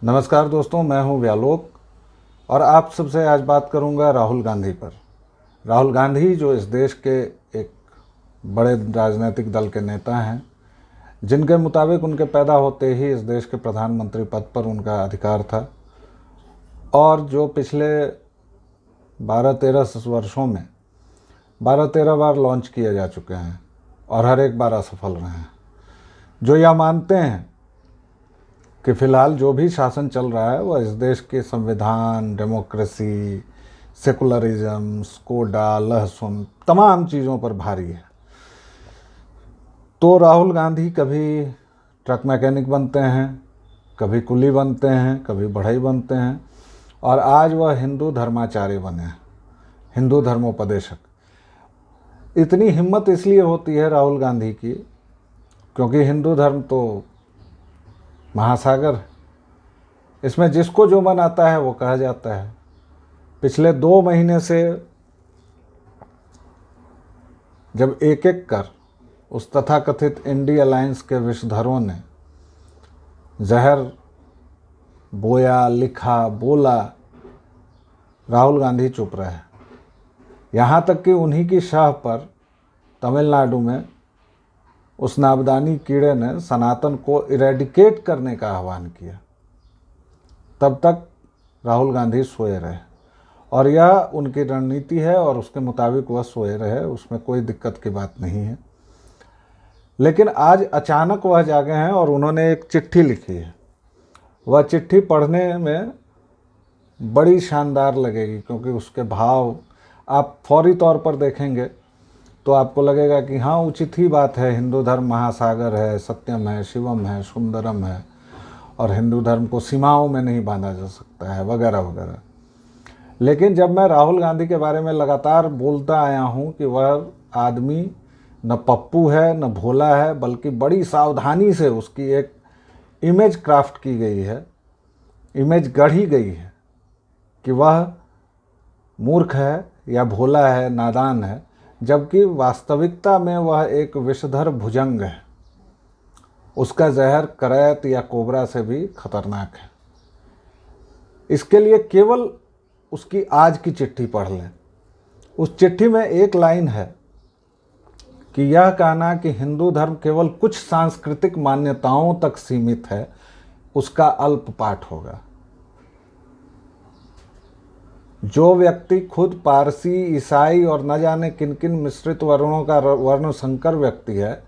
नमस्कार दोस्तों, मैं हूं व्यालोक और आप सबसे आज बात करूंगा राहुल गांधी पर। राहुल गांधी जो इस देश के एक बड़े राजनीतिक दल के नेता हैं, जिनके मुताबिक उनके पैदा होते ही इस देश के प्रधानमंत्री पद पर उनका अधिकार था और जो पिछले 12-13 वर्षों में 12-13 बार लॉन्च किए जा चुके हैं और हर एक बार असफल रहे हैं। जो यह मानते हैं कि फ़िलहाल जो भी शासन चल रहा है वह इस देश के संविधान, डेमोक्रेसी, सेकुलरिज्म, कोडा, लहसुन तमाम चीज़ों पर भारी है। तो राहुल गांधी कभी ट्रक मैकेनिक बनते हैं, कभी कुली बनते हैं, कभी बढ़ई बनते हैं और आज वह हिंदू धर्माचार्य बने हैं, हिंदू धर्मोपदेशक। इतनी हिम्मत इसलिए होती है राहुल गांधी की क्योंकि हिंदू धर्म तो महासागर है, इसमें जिसको जो मन आता है वो कहा जाता है। पिछले 2 महीने से जब एक एक कर उस तथाकथित इंडी अलायंस के विषधरों ने जहर बोया, लिखा, बोला, राहुल गांधी चुप रहे। यहाँ तक कि उन्हीं की शाह पर तमिलनाडु में उस नाबदानी कीड़े ने सनातन को इरेडिकेट करने का आह्वान किया, तब तक राहुल गांधी सोए रहे और यह उनकी रणनीति है और उसके मुताबिक वह सोए रहे, उसमें कोई दिक्कत की बात नहीं है। लेकिन आज अचानक वह जागे हैं और उन्होंने एक चिट्ठी लिखी है। वह चिट्ठी पढ़ने में बड़ी शानदार लगेगी क्योंकि उसके भाव आप फौरी तौर पर देखेंगे तो आपको लगेगा कि हाँ, उचित ही बात है, हिंदू धर्म महासागर है, सत्यम है, शिवम है, सुंदरम है और हिंदू धर्म को सीमाओं में नहीं बांधा जा सकता है, वगैरह वगैरह। लेकिन जब मैं राहुल गांधी के बारे में लगातार बोलता आया हूँ कि वह आदमी न पप्पू है न भोला है, बल्कि बड़ी सावधानी से उसकी एक इमेज क्राफ्ट की गई है, इमेज गढ़ी गई है कि वह मूर्ख है या भोला है, नादान है, जबकि वास्तविकता में वह एक विषधर भुजंग है। उसका जहर करैत या कोबरा से भी खतरनाक है। इसके लिए केवल उसकी आज की चिट्ठी पढ़ लें। उस चिट्ठी में एक लाइन है कि यह कहना कि हिंदू धर्म केवल कुछ सांस्कृतिक मान्यताओं तक सीमित है, उसका अल्प पाठ होगा। जो व्यक्ति खुद पारसी, ईसाई और न जाने किन किन मिश्रित वर्णों का वर्ण संकर व्यक्ति है,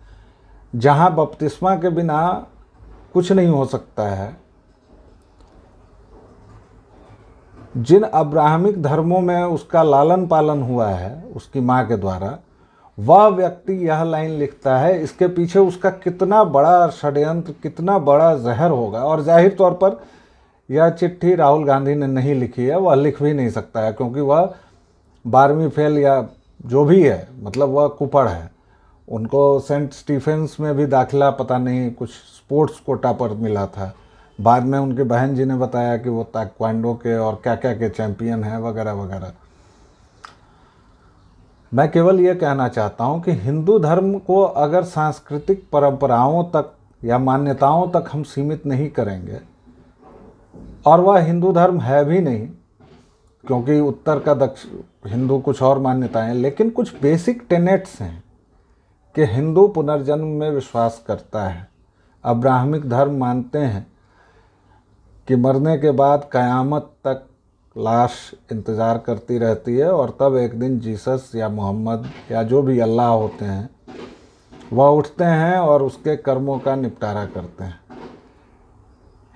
जहाँ बपतिस्मा के बिना कुछ नहीं हो सकता है, जिन अब्राहमिक धर्मों में उसका लालन पालन हुआ है उसकी माँ के द्वारा, वह व्यक्ति यह लाइन लिखता है, इसके पीछे उसका कितना बड़ा षड्यंत्र, कितना बड़ा जहर होगा। और जाहिर तौर पर यह चिट्ठी राहुल गांधी ने नहीं लिखी है, वह लिख भी नहीं सकता है क्योंकि वह 12वीं फेल या जो भी है, मतलब वह कुपड़ है। उनको सेंट स्टीफेंस में भी दाखिला पता नहीं कुछ स्पोर्ट्स कोटा पर मिला था। बाद में उनकी बहन जी ने बताया कि वो ताइक्वांडो के और क्या क्या के चैंपियन हैं, वगैरह वगैरह। मैं केवल ये कहना चाहता हूँ कि हिंदू धर्म को अगर सांस्कृतिक परंपराओं तक या मान्यताओं तक हम सीमित नहीं करेंगे, और वह हिंदू धर्म है भी नहीं क्योंकि उत्तर का दक्षिण हिंदू कुछ और मान्यताएं, लेकिन कुछ बेसिक टेनेट्स हैं कि हिंदू पुनर्जन्म में विश्वास करता है। अब्राहमिक धर्म मानते हैं कि मरने के बाद क़यामत तक लाश इंतज़ार करती रहती है और तब एक दिन जीसस या मोहम्मद या जो भी अल्लाह होते हैं वह उठते हैं और उसके कर्मों का निपटारा करते हैं।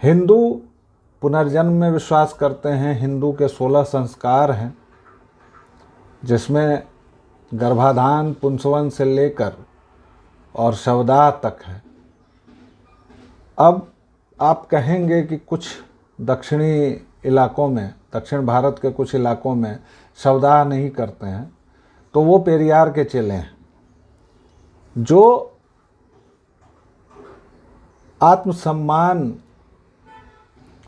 हिंदू पुनर्जन्म में विश्वास करते हैं। हिंदू के 16 संस्कार हैं जिसमें गर्भाधान, पुंसवन से लेकर और शवदाह तक है। अब आप कहेंगे कि कुछ दक्षिणी इलाकों में, दक्षिण भारत के कुछ इलाकों में शवदाह नहीं करते हैं, तो वो पेरियार के चेले हैं जो आत्मसम्मान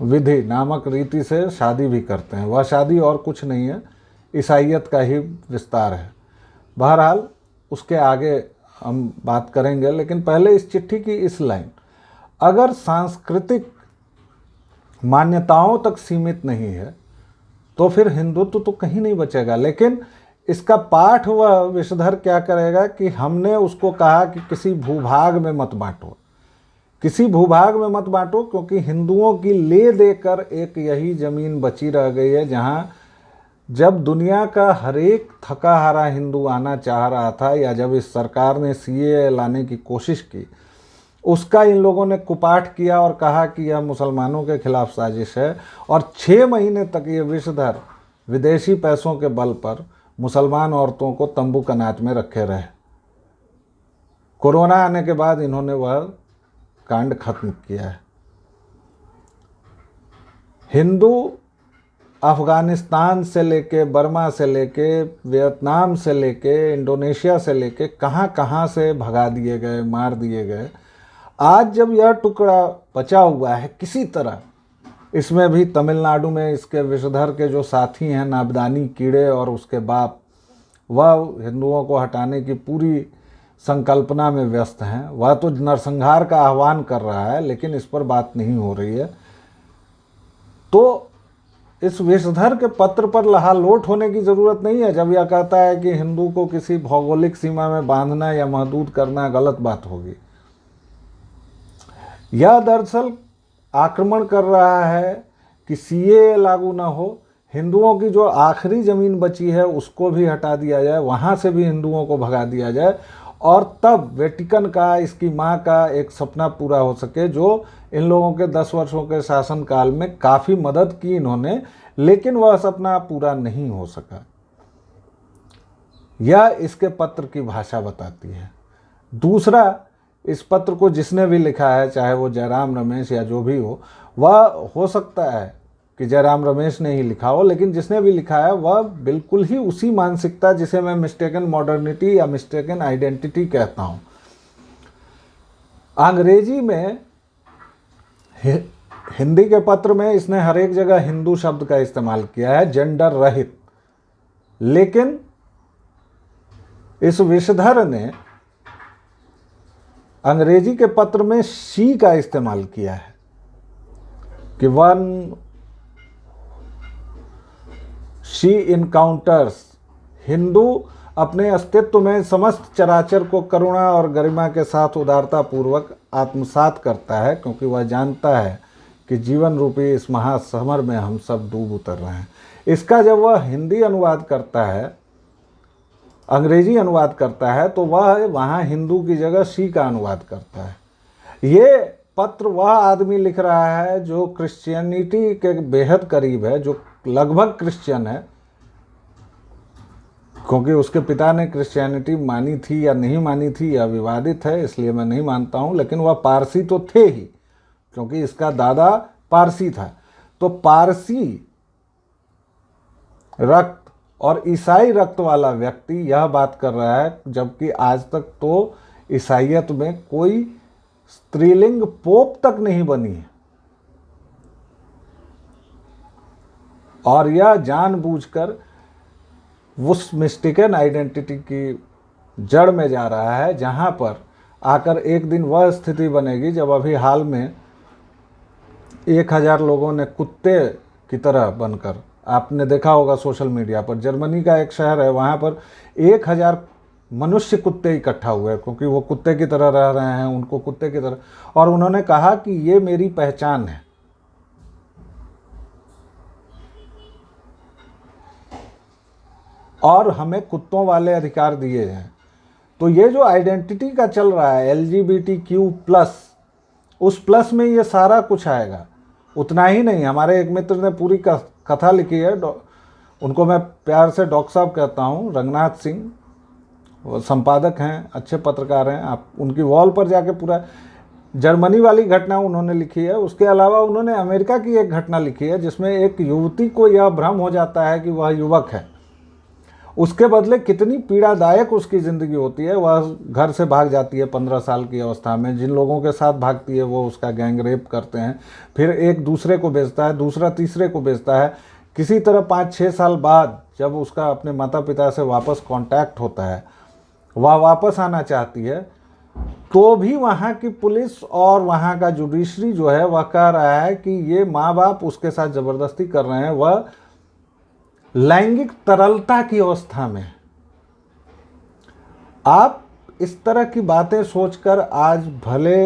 विधि नामक रीति से शादी भी करते हैं। वह शादी और कुछ नहीं है, ईसाइयत का ही विस्तार है। बहरहाल उसके आगे हम बात करेंगे, लेकिन पहले इस चिट्ठी की इस लाइन, अगर सांस्कृतिक मान्यताओं तक सीमित नहीं है तो फिर हिंदुत्व तो कहीं नहीं बचेगा। लेकिन इसका पाठ वह विषधर क्या करेगा कि हमने उसको कहा कि किसी भूभाग में मत बांटो, किसी भूभाग में मत बांटो, क्योंकि हिंदुओं की ले देकर एक यही ज़मीन बची रह गई है जहाँ जब दुनिया का हर एक थका हारा हिंदू आना चाह रहा था, या जब इस सरकार ने सीएए लाने की कोशिश की, उसका इन लोगों ने कुपाठ किया और कहा कि यह मुसलमानों के खिलाफ साजिश है। और 6 महीने तक ये विषधर विदेशी पैसों के बल पर मुसलमान औरतों को तंबू कनात में रखे रहे। कोरोना आने के बाद इन्होंने वह कांड खत्म किया है। हिंदू अफ़गानिस्तान से लेके, बर्मा से लेके, वियतनाम से लेके, इंडोनेशिया से लेके कहाँ कहाँ से भगा दिए गए, मार दिए गए। आज जब यह टुकड़ा बचा हुआ है किसी तरह, इसमें भी तमिलनाडु में इसके विषधर के जो साथी हैं नाबदानी कीड़े और उसके बाप, वह हिंदुओं को हटाने की पूरी संकल्पना में व्यस्त हैं। वह तो नरसंहार का आह्वान कर रहा है, लेकिन इस पर बात नहीं हो रही है। तो इस विषधर के पत्र पर लहालोट होने की ज़रूरत नहीं है। जब यह कहता है कि हिंदू को किसी भौगोलिक सीमा में बांधना या महदूद करना गलत बात होगी, यह दरअसल आक्रमण कर रहा है कि सीएए लागू ना हो, हिंदुओं की जो आखिरी ज़मीन बची है उसको भी हटा दिया जाए, वहाँ से भी हिंदुओं को भगा दिया जाए, और तब वेटिकन का, इसकी माँ का एक सपना पूरा हो सके, जो इन लोगों के 10 वर्षों के शासनकाल में काफ़ी मदद की इन्होंने, लेकिन वह सपना पूरा नहीं हो सका। यह इसके पत्र की भाषा बताती है। दूसरा, इस पत्र को जिसने भी लिखा है, चाहे वो जयराम रमेश या जो भी वह हो सकता है कि जयराम रमेश ने ही लिखा हो, लेकिन जिसने भी लिखा है वह बिल्कुल ही उसी मानसिकता जिसे मैं मिस्टेकन मॉडर्निटी या मिस्टेकन आइडेंटिटी कहता हूँ। अंग्रेजी में, हिंदी के पत्र में इसने हर एक जगह हिंदू शब्द का इस्तेमाल किया है, जेंडर रहित, लेकिन इस विषधर ने अंग्रेजी के पत्र में शी का इस्तेमाल किया है कि वन शी इनकाउंटर्स। हिंदू अपने अस्तित्व में समस्त चराचर को करुणा और गरिमा के साथ उदारता पूर्वक आत्मसात करता है, क्योंकि वह जानता है कि जीवन रूपी इस महासमर में हम सब डूब उतर रहे हैं। इसका जब वह हिंदी अनुवाद करता है, अंग्रेजी अनुवाद करता है, तो वह वहाँ हिंदू की जगह शी का अनुवाद करता है। ये पत्र वह आदमी लिख रहा है जो क्रिश्चियनिटी के बेहद करीब है, जो लगभग क्रिश्चियन है, क्योंकि उसके पिता ने क्रिश्चियनिटी मानी थी या नहीं मानी थी यह विवादित है, इसलिए मैं नहीं मानता हूँ, लेकिन वह पारसी तो थे ही, क्योंकि इसका दादा पारसी था। तो पारसी रक्त और ईसाई रक्त वाला व्यक्ति यह बात कर रहा है, जबकि आज तक तो ईसाईयत में कोई स्त्रीलिंग पोप तक नहीं बनी है। और यह जानबूझकर उस मिस्टेकन आइडेंटिटी की जड़ में जा रहा है, जहां पर आकर एक दिन वह स्थिति बनेगी जब अभी हाल में 1000 लोगों ने कुत्ते की तरह बनकर, आपने देखा होगा सोशल मीडिया पर, जर्मनी का एक शहर है, वहाँ पर 1000 मनुष्य कुत्ते इकट्ठा हुए, क्योंकि वो कुत्ते की तरह रह रहे हैं, उनको कुत्ते की तरह, और उन्होंने कहा कि ये मेरी पहचान है। और हमें कुत्तों वाले अधिकार दिए हैं। तो ये जो आइडेंटिटी का चल रहा है LGBTQ+, उस प्लस में ये सारा कुछ आएगा। उतना ही नहीं, हमारे एक मित्र ने पूरी कथा लिखी है, उनको मैं प्यार से डॉक्टर साहब कहता हूँ, रंगनाथ सिंह, वो संपादक हैं, अच्छे पत्रकार हैं। आप उनकी वॉल पर जाके पूरा जर्मनी वाली घटना उन्होंने लिखी है। उसके अलावा उन्होंने अमेरिका की एक घटना लिखी है जिसमें एक युवती को यह भ्रम हो जाता है कि वह युवक है, उसके बदले कितनी पीड़ादायक उसकी ज़िंदगी होती है। वह घर से भाग जाती है 15 साल की अवस्था में, जिन लोगों के साथ भागती है वो उसका गैंग रेप करते हैं, फिर एक दूसरे को बेचता है, दूसरा तीसरे को बेचता है। किसी तरह 5-6 साल बाद जब उसका अपने माता पिता से वापस कांटेक्ट होता है, वह वापस आना चाहती है, तो भी वहाँ की पुलिस और वहाँ का जुडिशरी जो है वह कह रहा है कि ये माँ बाप उसके साथ ज़बरदस्ती कर रहे हैं, वह लैंगिक तरलता की अवस्था में। आप इस तरह की बातें सोचकर आज भले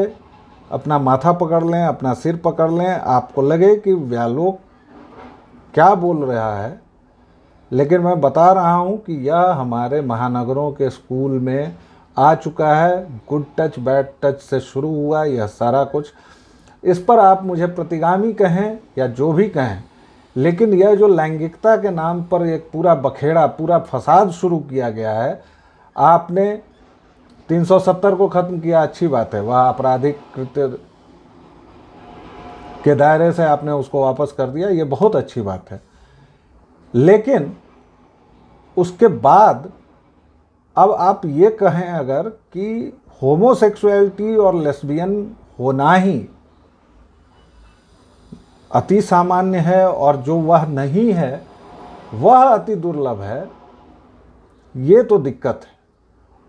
अपना माथा पकड़ लें, अपना सिर पकड़ लें, आपको लगे कि व्यालोक क्या बोल रहा है, लेकिन मैं बता रहा हूं कि यह हमारे महानगरों के स्कूल में आ चुका है। गुड टच बैड टच से शुरू हुआ यह सारा कुछ। इस पर आप मुझे प्रतिगामी कहें या जो भी कहें, लेकिन यह जो लैंगिकता के नाम पर एक पूरा बखेड़ा, पूरा फसाद शुरू किया गया है, आपने 370 को ख़त्म किया, अच्छी बात है, वह आपराधिक कृत्य के दायरे से आपने उसको वापस कर दिया, ये बहुत अच्छी बात है। लेकिन उसके बाद अब आप ये कहें अगर कि होमोसेक्सुअलिटी और लेस्बियन होना ही अति सामान्य है और जो वह नहीं है वह अति दुर्लभ है, ये तो दिक्कत है।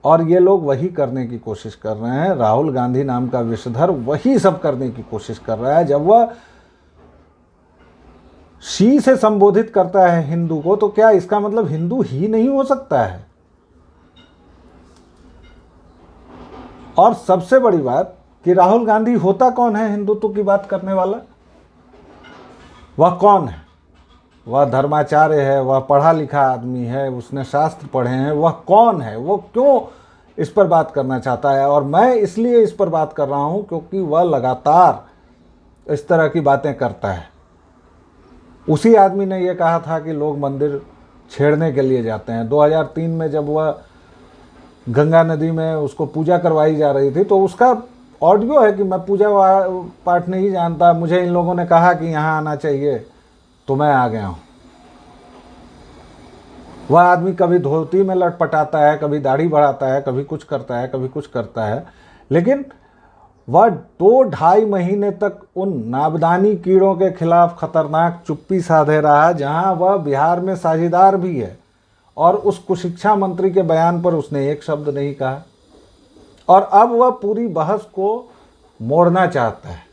और ये लोग वही करने की कोशिश कर रहे हैं। राहुल गांधी नाम का विषधर वही सब करने की कोशिश कर रहा है। जब वह शी से संबोधित करता है हिंदू को, तो क्या इसका मतलब हिंदू ही नहीं हो सकता है? और सबसे बड़ी बात कि राहुल गांधी होता कौन है हिंदुत्व की बात करने वाला? वह कौन है? वह धर्माचार्य है, वह पढ़ा लिखा आदमी है, उसने शास्त्र पढ़े हैं। वह कौन है? वो क्यों इस पर बात करना चाहता है? और मैं इसलिए इस पर बात कर रहा हूं क्योंकि वह लगातार इस तरह की बातें करता है। उसी आदमी ने यह कहा था कि लोग मंदिर छेड़ने के लिए जाते हैं। 2003 में जब वह गंगा नदी में उसको पूजा करवाई जा रही थी, तो उसका ऑडियो है कि मैं पूजा पाठ नहीं जानता, मुझे इन लोगों ने कहा कि यहाँ आना चाहिए तो मैं आ गया हूँ। वह आदमी कभी धोती में लटपटाता है, कभी दाढ़ी बढ़ाता है, कभी कुछ करता है, कभी कुछ करता है, लेकिन वह 2-2.5 महीने तक उन नाबदानी कीड़ों के खिलाफ खतरनाक चुप्पी साधे रहा, जहां वह बिहार में साझेदार भी है। और उस कुशिक्षा मंत्री के बयान पर उसने एक शब्द नहीं कहा। और अब वह पूरी बहस को मोड़ना चाहता है।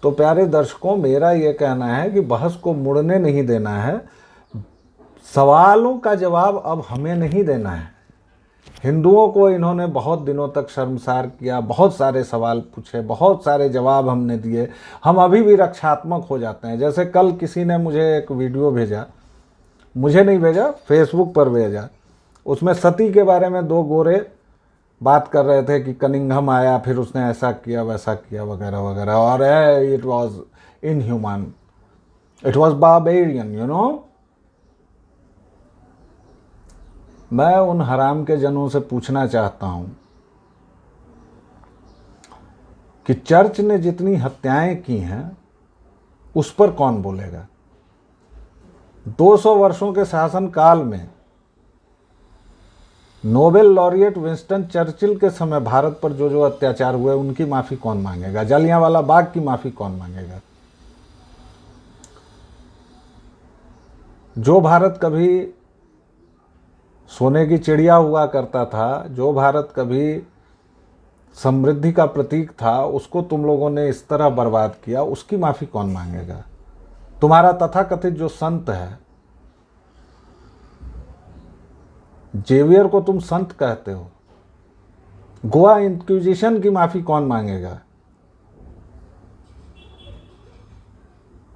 तो प्यारे दर्शकों, मेरा यह कहना है कि बहस को मुड़ने नहीं देना है, सवालों का जवाब अब हमें नहीं देना है। हिंदुओं को इन्होंने बहुत दिनों तक शर्मसार किया, बहुत सारे सवाल पूछे, बहुत सारे जवाब हमने दिए, हम अभी भी रक्षात्मक हो जाते हैं। जैसे कल किसी ने मुझे एक वीडियो भेजा, मुझे नहीं भेजा, फेसबुक पर भेजा, उसमें सती के बारे में 2 गोरे बात कर रहे थे कि कनिंघम आया, फिर उसने ऐसा किया वैसा किया वगैरह वगैरह, और it was inhuman, it was barbarian, you know. मैं उन हराम के जनों से पूछना चाहता हूं कि चर्च ने जितनी हत्याएं की हैं उस पर कौन बोलेगा? 200 वर्षों के शासन काल में नोबेल लॉरिएट विंस्टन चर्चिल के समय भारत पर जो जो अत्याचार हुए उनकी माफी कौन मांगेगा? जलियांवाला बाग की माफी कौन मांगेगा? जो भारत कभी सोने की चिड़िया हुआ करता था, जो भारत कभी समृद्धि का प्रतीक था, उसको तुम लोगों ने इस तरह बर्बाद किया, उसकी माफी कौन मांगेगा? तुम्हारा तथाकथित जो संत है, जेवियर को तुम संत कहते हो, गोवा इंक्विजिशन की माफी कौन मांगेगा?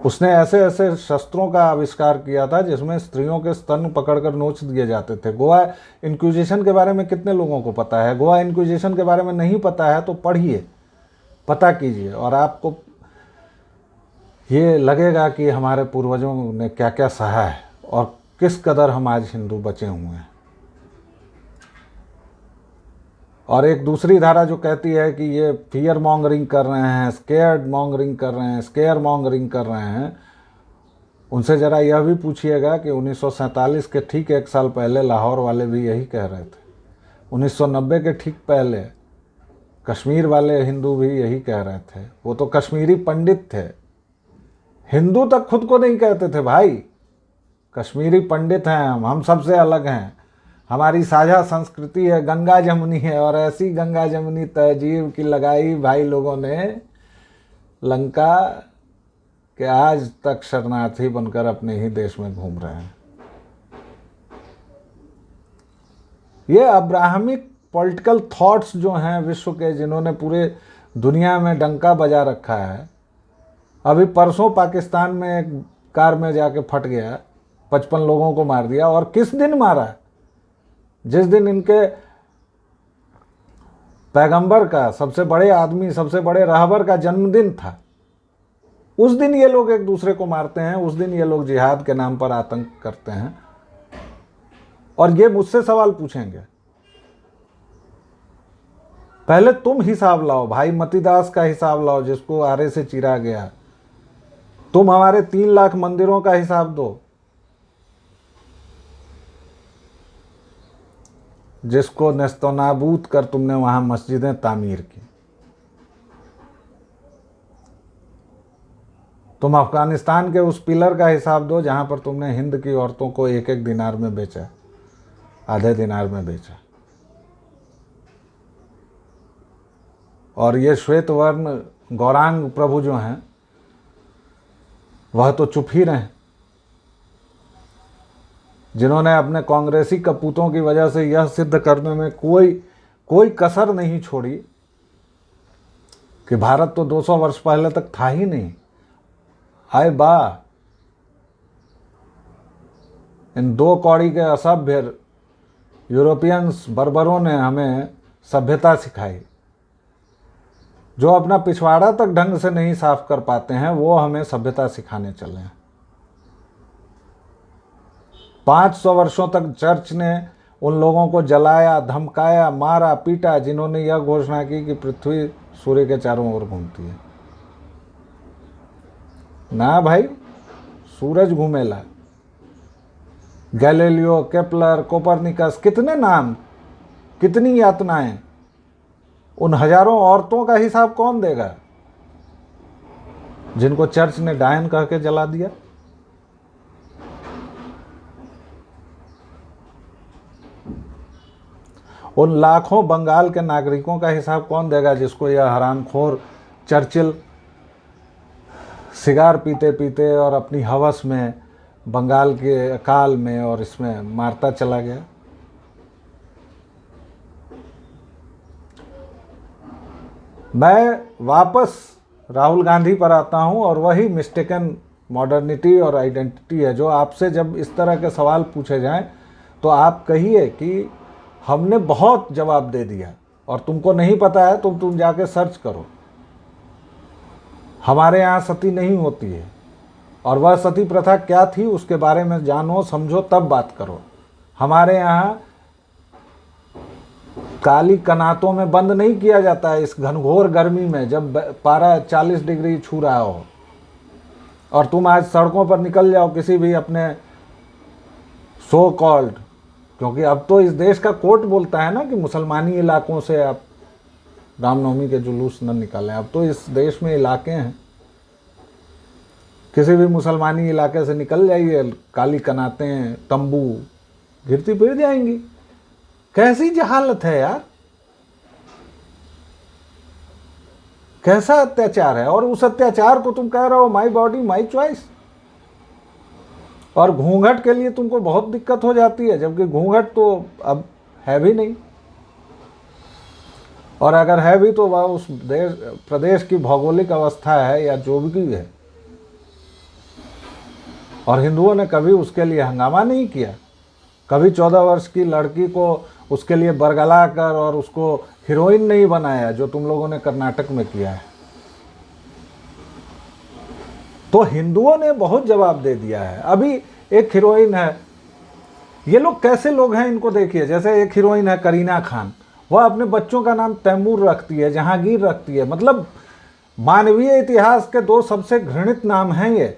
उसने ऐसे ऐसे शस्त्रों का आविष्कार किया था जिसमें स्त्रियों के स्तन पकड़कर नोच दिए जाते थे। गोवा इंक्विजिशन के बारे में कितने लोगों को पता है? गोवा इंक्विजिशन के बारे में नहीं पता है तो पढ़िए, पता कीजिए, और आपको ये लगेगा कि हमारे पूर्वजों ने क्या क्या सहा है और किस कदर हम आज हिंदू बचे हुए हैं। और एक दूसरी धारा जो कहती है कि ये फियर मॉन्गरिंग कर रहे हैं, स्केयर मॉन्गरिंग कर रहे हैं, स्केयर मॉन्गरिंग कर रहे हैं, उनसे ज़रा यह भी पूछिएगा कि 1947 के ठीक 1 साल पहले लाहौर वाले भी यही कह रहे थे। 1990 के ठीक पहले कश्मीर वाले हिंदू भी यही कह रहे थे। वो तो कश्मीरी पंडित थे, हिंदू तक खुद को नहीं कहते थे भाई। कश्मीरी पंडित हैं हम सबसे अलग हैं, हमारी साझा संस्कृति है, गंगा जमुनी है, और ऐसी गंगा जमुनी तहजीब की लगाई भाई लोगों ने लंका कि आज तक शरणार्थी बनकर अपने ही देश में घूम रहे हैं। ये अब्राहमिक पॉलिटिकल थॉट्स जो हैं विश्व के, जिन्होंने पूरे दुनिया में डंका बजा रखा है। अभी परसों पाकिस्तान में एक कार में जाके फट गया, 55 लोगों को मार दिया। और किस दिन मारा? जिस दिन इनके पैगंबर का, सबसे बड़े आदमी, सबसे बड़े रहबर का जन्मदिन था, उस दिन ये लोग एक दूसरे को मारते हैं। उस दिन ये लोग जिहाद के नाम पर आतंक करते हैं। और ये मुझसे सवाल पूछेंगे। पहले तुम हिसाब लाओ भाई, मतीदास का हिसाब लाओ जिसको आरे से चीरा गया। तुम हमारे 3 लाख मंदिरों का हिसाब दो, जिसको नेस्तनाबूद कर तुमने वहां मस्जिदें तामीर की। तुम अफगानिस्तान के उस पिलर का हिसाब दो जहां पर तुमने हिंद की औरतों को 1-1 दिनार में बेचा, आधे दिनार में बेचा। और ये श्वेत वर्ण गौरांग प्रभु जो हैं वह तो चुप ही रहे, जिन्होंने अपने कांग्रेसी कपूतों की वजह से यह सिद्ध करने में कोई कसर नहीं छोड़ी कि भारत तो 200 वर्ष पहले तक था ही नहीं। हाय बा, इन 2 कौड़ी के असभ्य यूरोपियंस बर्बरों ने हमें सभ्यता सिखाई। जो अपना पिछवाड़ा तक ढंग से नहीं साफ कर पाते हैं वो हमें सभ्यता सिखाने चले हैं। 500 वर्षों तक चर्च ने उन लोगों को जलाया, धमकाया, मारा, पीटा जिन्होंने यह घोषणा की कि पृथ्वी सूर्य के चारों ओर घूमती है। ना भाई, सूरज घूमेला। गैलीलियो, केपलर, कोपरनिकस, कितने नाम, कितनी यातनाएं। उन हजारों औरतों का हिसाब कौन देगा जिनको चर्च ने डायन कह के जला दिया? उन लाखों बंगाल के नागरिकों का हिसाब कौन देगा जिसको यह हरामखोर चर्चिल सिगार पीते पीते और अपनी हवस में बंगाल के अकाल में और इसमें मारता चला गया? मैं वापस राहुल गांधी पर आता हूं, और वही मिस्टेकन मॉडर्निटी और आइडेंटिटी है जो आपसे जब इस तरह के सवाल पूछे जाएं तो आप कहिए कि हमने बहुत जवाब दे दिया और तुमको नहीं पता है तो तुम जाके सर्च करो। हमारे यहाँ सती नहीं होती है, और वह सती प्रथा क्या थी उसके बारे में जानो, समझो, तब बात करो। हमारे यहाँ काली कनातों में बंद नहीं किया जाता है इस घनघोर गर्मी में, जब पारा 40 डिग्री छू रहा हो। और तुम आज सड़कों पर निकल जाओ किसी भी अपने सो कॉल्ड, क्योंकि अब तो इस देश का कोर्ट बोलता है ना कि मुसलमानी इलाकों से आप रामनवमी के जुलूस न निकालें। अब तो इस देश में इलाके हैं, किसी भी मुसलमानी इलाके से निकल जाइए, काली कनातें, तंबू गिरती फिर जाएंगी। कैसी जहालत है यार, कैसा अत्याचार है। और उस अत्याचार को तुम कह रहे हो माई बॉडी माई चॉइस। और घूंघट के लिए तुमको बहुत दिक्कत हो जाती है, जबकि घूंघट तो अब है भी नहीं, और अगर है भी तो वह उस देश प्रदेश की भौगोलिक अवस्था है या जो भी है। और हिंदुओं ने कभी उसके लिए हंगामा नहीं किया, कभी 14 वर्ष की लड़की को उसके लिए बरगला कर और उसको हीरोइन नहीं बनाया जो तुम लोगों ने कर्नाटक में किया है। तो हिंदुओं ने बहुत जवाब दे दिया है। अभी एक हीरोइन है, ये लोग कैसे लोग हैं इनको देखिए। जैसे एक हीरोइन है करीना खान, वह अपने बच्चों का नाम तैमूर रखती है, जहांगीर रखती है। मतलब मानवीय इतिहास के 2 सबसे घृणित नाम हैं ये,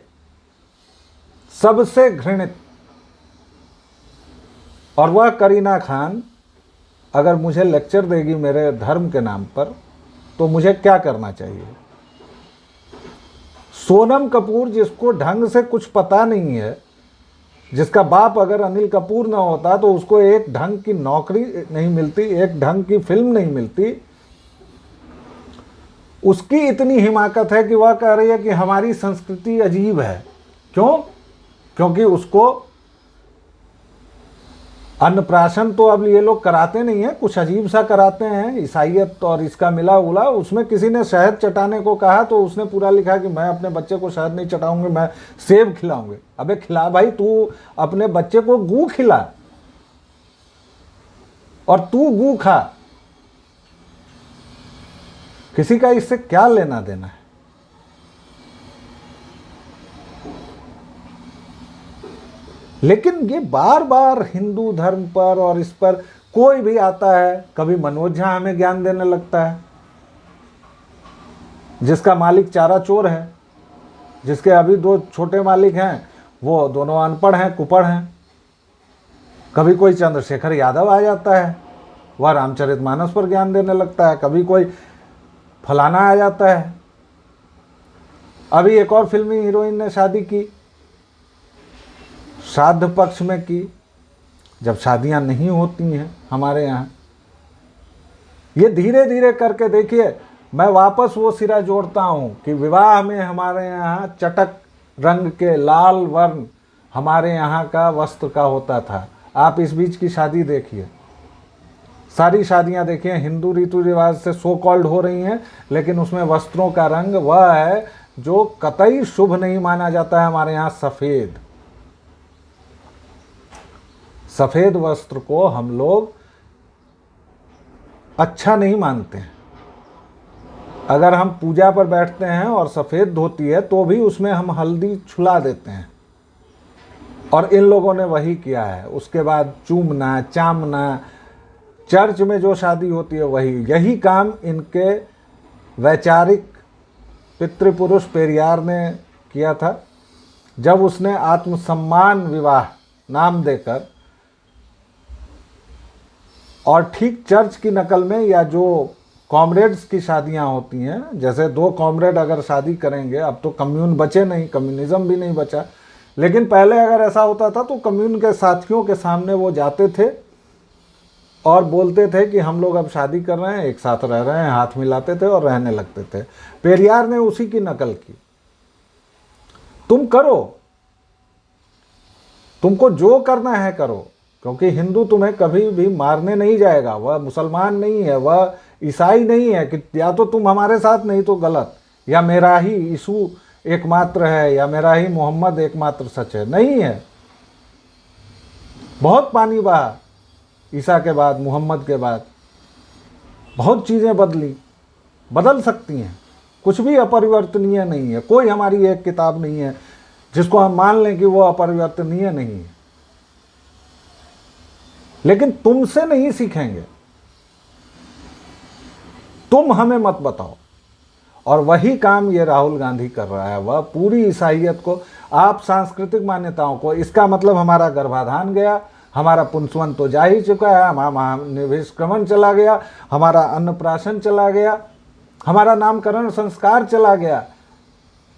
सबसे घृणित। और वह करीना खान अगर मुझे लेक्चर देगी मेरे धर्म के नाम पर तो मुझे क्या करना चाहिए? सोनम कपूर जिसको ढंग से कुछ पता नहीं है, जिसका बाप अगर अनिल कपूर ना होता तो उसको एक ढंग की नौकरी नहीं मिलती, एक ढंग की फिल्म नहीं मिलती। उसकी इतनी हिमाकत है कि वह कह रही है कि हमारी संस्कृति अजीब है। क्यों? क्योंकि उसको अन्नप्राशन तो अब ये लोग कराते नहीं हैं, कुछ अजीब सा कराते हैं, ईसाइयत और इसका मिला उला। उसमें किसी ने शहद चटाने को कहा तो उसने पूरा लिखा कि मैं अपने बच्चे को शहद नहीं चटाऊंगी, मैं सेब खिलाऊंगी। अबे खिला भाई, तू अपने बच्चे को गू खिला और तू गू खा। किसी का इससे क्या लेना देना है? लेकिन ये बार बार हिंदू धर्म पर और इस पर कोई भी आता है, कभी मनोज झा हमें ज्ञान देने लगता है, जिसका मालिक चारा चोर है, जिसके अभी 2 छोटे मालिक हैं, वो दोनों अनपढ़ हैं, कुपढ़ हैं। कभी कोई चंद्रशेखर यादव आ जाता है, वह रामचरितमानस पर ज्ञान देने लगता है। कभी कोई फलाना आ जाता है। अभी एक और फिल्मी हीरोइन ने शादी की, श्राद्ध पक्ष में की, जब शादियां नहीं होती हैं हमारे यहाँ। ये धीरे धीरे करके देखिए, मैं वापस वो सिरा जोड़ता हूँ कि विवाह में हमारे यहाँ चटक रंग के लाल वर्ण हमारे यहाँ का वस्त्र का होता था। आप इस बीच की शादी देखिए, सारी शादियां देखिए हिंदू रीति रिवाज से सो कॉल्ड हो रही हैं, लेकिन उसमें वस्त्रों का रंग वह है जो कतई शुभ नहीं माना जाता है हमारे यहाँ, सफ़ेद। सफ़ेद वस्त्र को हम लोग अच्छा नहीं मानते हैं। अगर हम पूजा पर बैठते हैं और सफ़ेद धोती है तो भी उसमें हम हल्दी छुला देते हैं, और इन लोगों ने वही किया है। उसके बाद चूमना चामना, चर्च में जो शादी होती है वही, यही काम इनके वैचारिक पितृपुरुष पेरियार ने किया था, जब उसने आत्मसम्मान विवाह नाम देकर और ठीक चर्च की नकल में, या जो कॉमरेड्स की शादियां होती हैं, जैसे 2 कॉमरेड अगर शादी करेंगे, अब तो कम्यून बचे नहीं, कम्युनिज्म भी नहीं बचा, लेकिन पहले अगर ऐसा होता था तो कम्यून के साथियों के सामने वो जाते थे और बोलते थे कि हम लोग अब शादी कर रहे हैं, एक साथ रह रहे हैं, हाथ मिलाते थे और रहने लगते थे। पेरियार ने उसी की नकल की। तुम करो, तुमको जो करना है करो, क्योंकि हिंदू तुम्हें कभी भी मारने नहीं जाएगा। वह मुसलमान नहीं है, वह ईसाई नहीं है कि या तो तुम हमारे साथ नहीं तो गलत, या मेरा ही यीशु एकमात्र है, या मेरा ही मोहम्मद एकमात्र सच है। नहीं है, बहुत पानी बहा ईसा के बाद, मोहम्मद के बाद बहुत चीज़ें बदली, बदल सकती हैं, कुछ भी अपरिवर्तनीय नहीं है। कोई हमारी एक किताब नहीं है जिसको हम मान लें कि वो अपरिवर्तनीय नहीं है। लेकिन तुमसे नहीं सीखेंगे, तुम हमें मत बताओ। और वही काम ये राहुल गांधी कर रहा है। वह पूरी ईसाइयत को, आप सांस्कृतिक मान्यताओं को, इसका मतलब हमारा गर्भाधान गया, हमारा पुंसवन तो जा ही चुका है, हमारा निष्क्रमण चला गया, हमारा अन्नप्राशन चला गया, हमारा नामकरण संस्कार चला गया।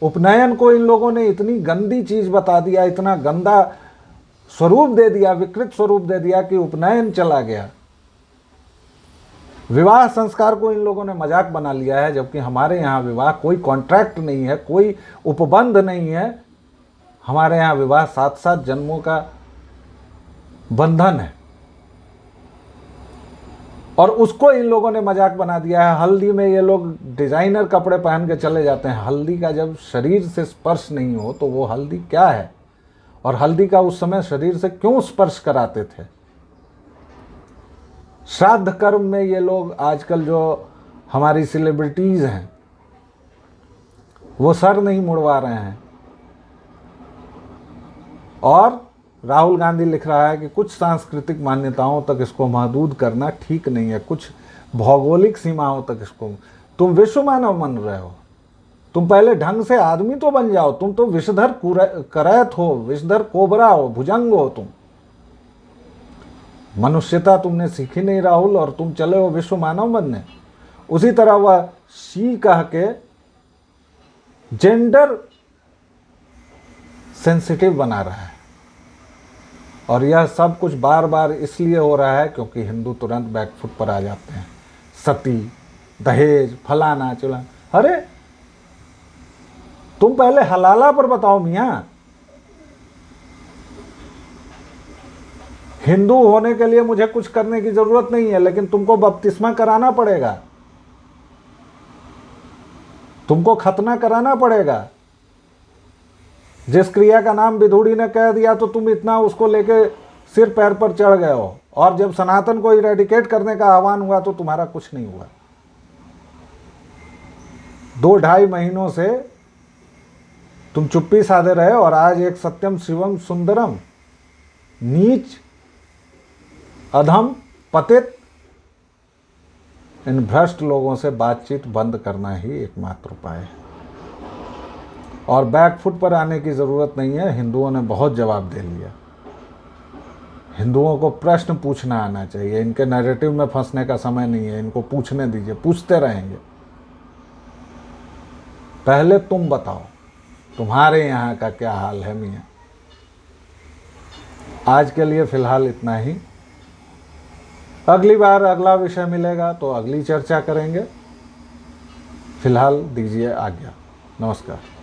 उपनयन को इन लोगों ने इतनी गंदी चीज बता दिया, इतना गंदा स्वरूप दे दिया, विकृत स्वरूप दे दिया कि उपनयन चला गया। विवाह संस्कार को इन लोगों ने मजाक बना लिया है, जबकि हमारे यहाँ विवाह कोई कॉन्ट्रैक्ट नहीं है, कोई उपबंध नहीं है। हमारे यहाँ विवाह 7-7 जन्मों का बंधन है, और उसको इन लोगों ने मजाक बना दिया है। हल्दी में ये लोग डिजाइनर कपड़े पहन के चले जाते हैं। हल्दी का जब शरीर से स्पर्श नहीं हो तो वो हल्दी क्या है? और हल्दी का उस समय शरीर से क्यों स्पर्श कराते थे? श्राद्ध कर्म में ये लोग आजकल जो हमारी सेलिब्रिटीज हैं वो सर नहीं मुड़वा रहे हैं। और राहुल गांधी लिख रहा है कि कुछ सांस्कृतिक मान्यताओं तक इसको महदूद करना ठीक नहीं है, कुछ भौगोलिक सीमाओं तक इसको। तुम विश्व मानव बन रहे हो, तुम पहले ढंग से आदमी तो बन जाओ। तुम तो विषधर करैत हो, विषधर कोबरा हो, भुजंग हो। तुम मनुष्यता तुमने सीखी नहीं राहुल, और तुम चले हो विश्व मानव बनने। उसी तरह वह शी कह के जेंडर सेंसिटिव बना रहा है। और यह सब कुछ बार बार इसलिए हो रहा है क्योंकि हिंदू तुरंत बैकफुट पर आ जाते हैं। सती, दहेज, फलाना चिलाना। अरे तुम पहले हलाला पर बताओ मियां। हिंदू होने के लिए मुझे कुछ करने की जरूरत नहीं है, लेकिन तुमको बपतिस्मा कराना पड़ेगा, तुमको खतना कराना पड़ेगा। जिस क्रिया का नाम विधुड़ी ने कह दिया तो तुम इतना उसको लेके सिर पैर पर चढ़ गए हो, और जब सनातन को इरेडिकेट करने का आह्वान हुआ तो तुम्हारा कुछ नहीं हुआ। 2-2.5 महीनों से तुम चुप्पी साधे रहे, और आज एक सत्यम शिवम सुंदरम नीच अधम पतित इन भ्रष्ट लोगों से बातचीत बंद करना ही एकमात्र उपाय है। और बैकफुट पर आने की ज़रूरत नहीं है। हिंदुओं ने बहुत जवाब दे लिया। हिंदुओं को प्रश्न पूछना आना चाहिए। इनके नैरेटिव में फंसने का समय नहीं है। इनको पूछने दीजिए, पूछते रहेंगे। पहले तुम बताओ तुम्हारे यहाँ का क्या हाल है मियाँ। आज के लिए फ़िलहाल इतना ही। अगली बार अगला विषय मिलेगा तो अगली चर्चा करेंगे। फिलहाल दीजिए आज्ञा। नमस्कार।